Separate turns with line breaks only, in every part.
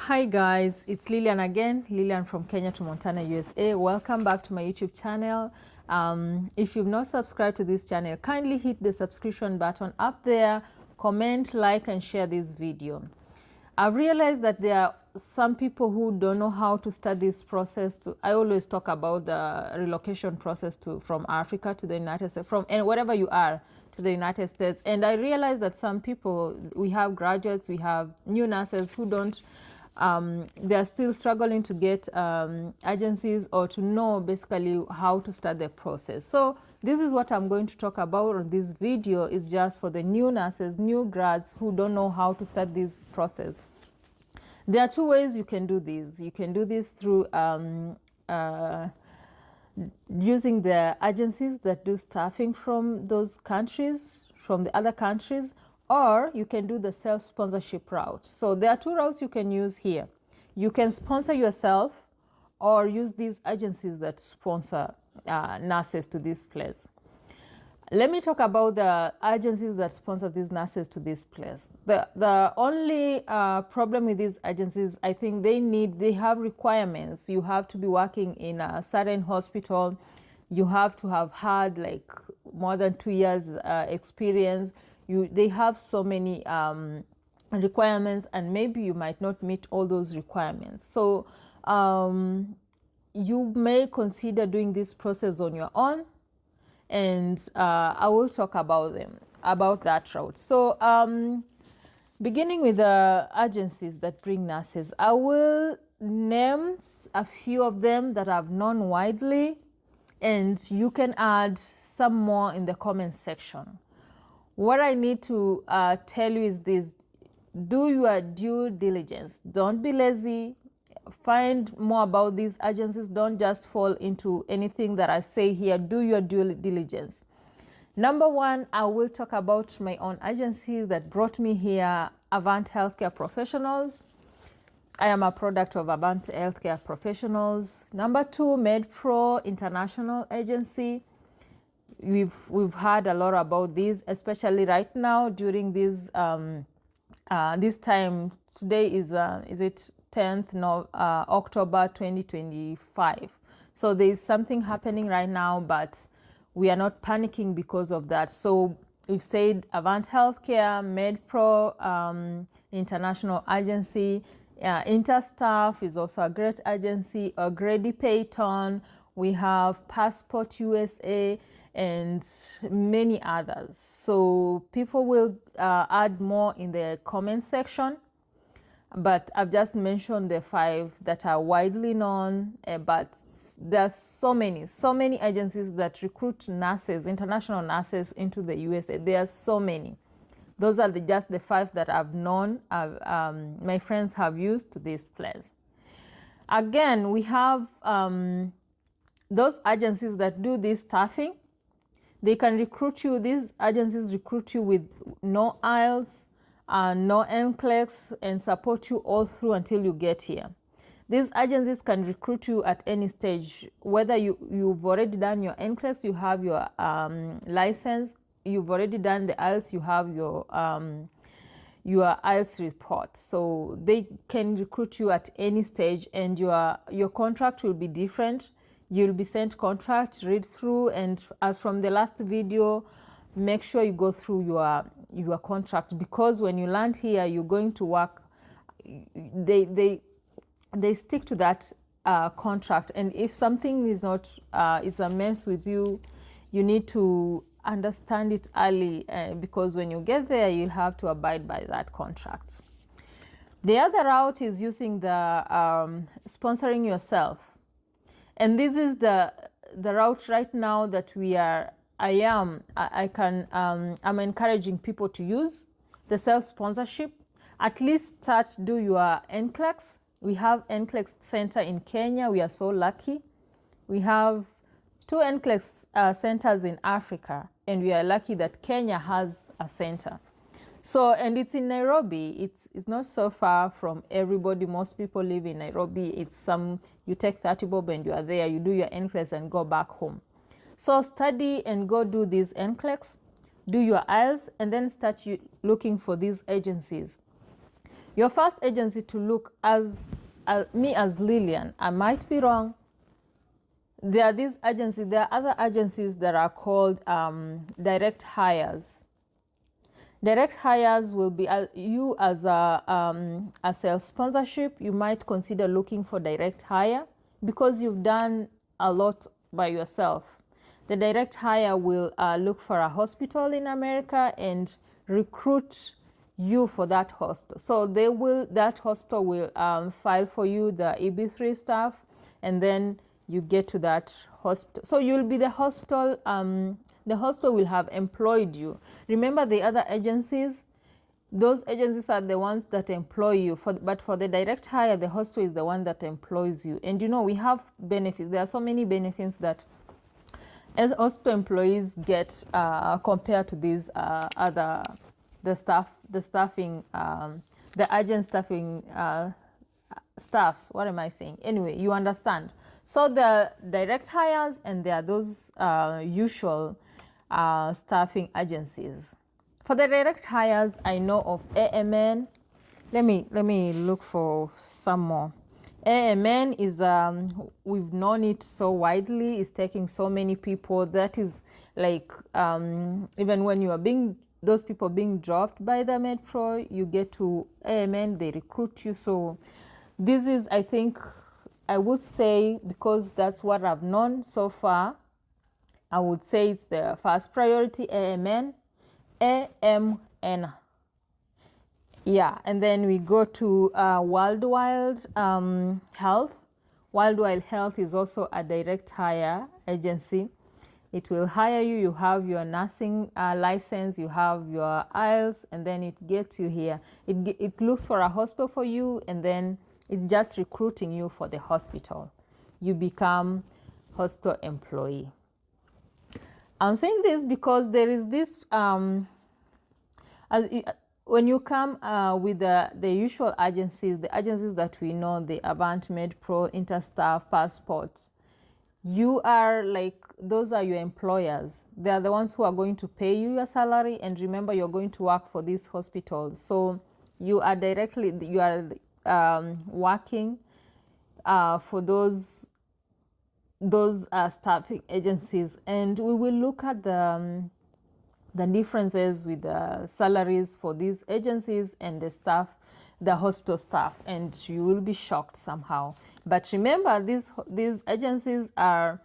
Hi guys, it's Lillian again, Lillian from Kenya to Montana, USA. Welcome back to my YouTube channel. If you've not subscribed to this channel, kindly hit the subscription button up there, comment, like, and share this video. I've realized that there are some people who don't know how to start this process. I always talk about the relocation process from Africa to the United States, and wherever you are to the United States. And I realized that some people, we have graduates, we have new nurses who don't, they're still struggling to get agencies or to know basically how to start the process. So this is what I'm going to talk about on this video. Is just for the new nurses, new grads who don't know how to start this process. There are two ways you can do this. You can do this through using the agencies that do staffing from those countries, from the other countries, or you can do the self-sponsorship route. So there are two routes you can use here. You can sponsor yourself or use these agencies that sponsor nurses to this place. Let me talk about the agencies that sponsor these nurses to this place. The only problem with these agencies, I think they have requirements. You have to be working in a certain hospital. You have to have had like more than 2 years experience. They have so many requirements, and maybe you might not meet all those requirements. So you may consider doing this process on your own, and I will talk about that route. So beginning with the agencies that bring nurses, I will name a few of them that I've known widely, and you can add some more in the comment section. What I need to tell you is this: do your due diligence. Don't be lazy. Find more about these agencies. Don't just fall into anything that I say here. Do your due diligence. Number one, I will talk about my own agency that brought me here, Avant Healthcare Professionals. I am a product of Avant Healthcare Professionals. Number two, MedPro International Agency. We've heard a lot about this, especially right now during this this time. Today is it 10th October 2025. So there is something happening right now, but we are not panicking because of that. So we've said Avant Healthcare, MedPro International Agency, Interstaff is also a great agency, O'Grady Payton. We have Passport USA and many others. So people will add more in the comment section, but I've just mentioned the 5 that are widely known, but there's so many agencies that recruit nurses, international nurses into the USA. There are so many. Those are just the 5 that I've known, my friends have used to this place. Again, we have those agencies that do this staffing. They can recruit you. These agencies recruit you with no IELTS, no NCLEX, and support you all through until you get here. These agencies can recruit you at any stage, whether you've already done your NCLEX, you have your license, you've already done the IELTS, you have your IELTS report. So they can recruit you at any stage, and your contract will be different. You'll be sent contract, read through, and as from the last video, make sure you go through your contract, because when you land here, you're going to work. They stick to that contract, and if something is not is a mess with you, you need to understand it early, because when you get there, you'll have to abide by that contract. The other route is using the sponsoring yourself. And this is the route right now that I'm encouraging people to use the self-sponsorship. At least do your NCLEX. We have NCLEX center in Kenya. We are so lucky. We have 2 NCLEX centers in Africa, and we are lucky that Kenya has a center. So, and it's in Nairobi. It's not so far from everybody. Most people live in Nairobi. You take 30 bob and you are there. You do your NCLEX and go back home. So study and go do these NCLEX, do your IELTS, and then start looking for these agencies. Your first agency to look, as me as Lillian, I might be wrong. There are these agencies, there are other agencies that are called direct hires. Direct hires will be you as a self-sponsorship. You might consider looking for direct hire because you've done a lot by yourself. The direct hire will look for a hospital in America and recruit you for that hospital. So that hospital will file for you the EB3 stuff, and then you get to that hospital. So you'll be the hospital. The hospital will have employed you. Remember the other agencies? Those agencies are the ones that employ you. But for the direct hire, the hospital is the one that employs you. And we have benefits. There are so many benefits that as hospital employees get compared to these the agent staffing staffs. What am I saying? Anyway, you understand. So the direct hires, and there are those usual staffing agencies. For the direct hires, I know of AMN. Let me look for some more. AMN is we've known it so widely. It's taking so many people. That is like even when you are those people being dropped by the MedPro, you get to AMN, they recruit you. So this is, I think, I would say, because that's what I've known so far, I would say it's the first priority, AMN. Yeah, and then we go to Worldwide Health. Worldwide Health is also a direct hire agency. It will hire you. You have your nursing license, you have your IELTS, and then it gets you here. It looks for a hospital for you, and then it's just recruiting you for the hospital. You become hospital employee. I'm saying this because there is this, when you come with the usual agencies, the agencies that we know, the Avant, MedPro, Interstaff, Passport, you are like, those are your employers. They are the ones who are going to pay you your salary, and remember, you're going to work for these hospitals. So you are working for those staffing agencies, and we will look at the differences with the salaries for these agencies and the staff, the hospital staff, and you will be shocked somehow. But remember, these agencies are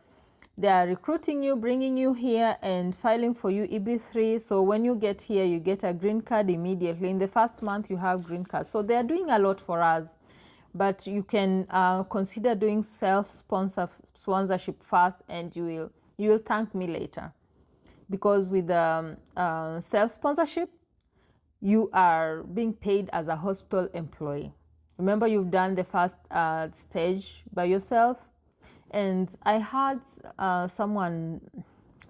recruiting you, bringing you here, and filing for you EB3. So when you get here, you get a green card immediately. In the first month, you have green card. So they are doing a lot for us. But you can consider doing sponsorship first, and you will thank me later. Because with self-sponsorship, you are being paid as a hospital employee. Remember, you've done the first stage by yourself. And I had someone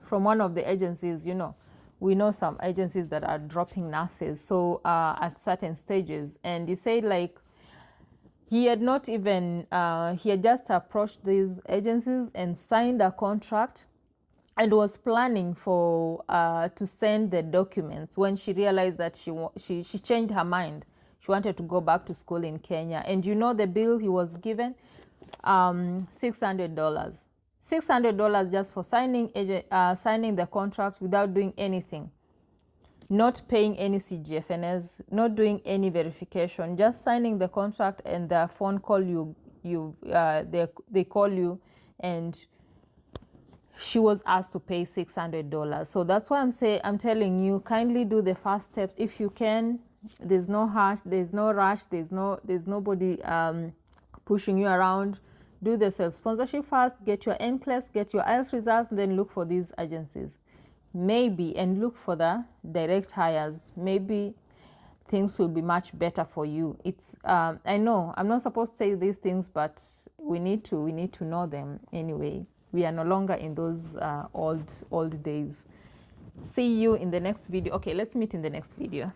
from one of the agencies, we know some agencies that are dropping nurses, so at certain stages. And he said, like, he had not even, he had just approached these agencies and signed a contract, and was planning for to send the documents when she realized that she changed her mind. She wanted to go back to school in Kenya. And the bill he was given, $600. $600 just for signing the contract without doing anything. Not paying any CGFNS, not doing any verification, just signing the contract, and the phone call they call you, and she was asked to pay $600. So that's why I'm telling you, kindly do the first steps if you can. There's no rush. There's nobody pushing you around. Do the self-sponsorship first. Get your NCLEX, get your IELTS results, and then look for these agencies. Maybe, and look for the direct hires. Maybe things will be much better for you. It's I know I'm not supposed to say these things, but we need to know them anyway. We are no longer in those old days. See you in the next video. Okay, let's meet in the next video.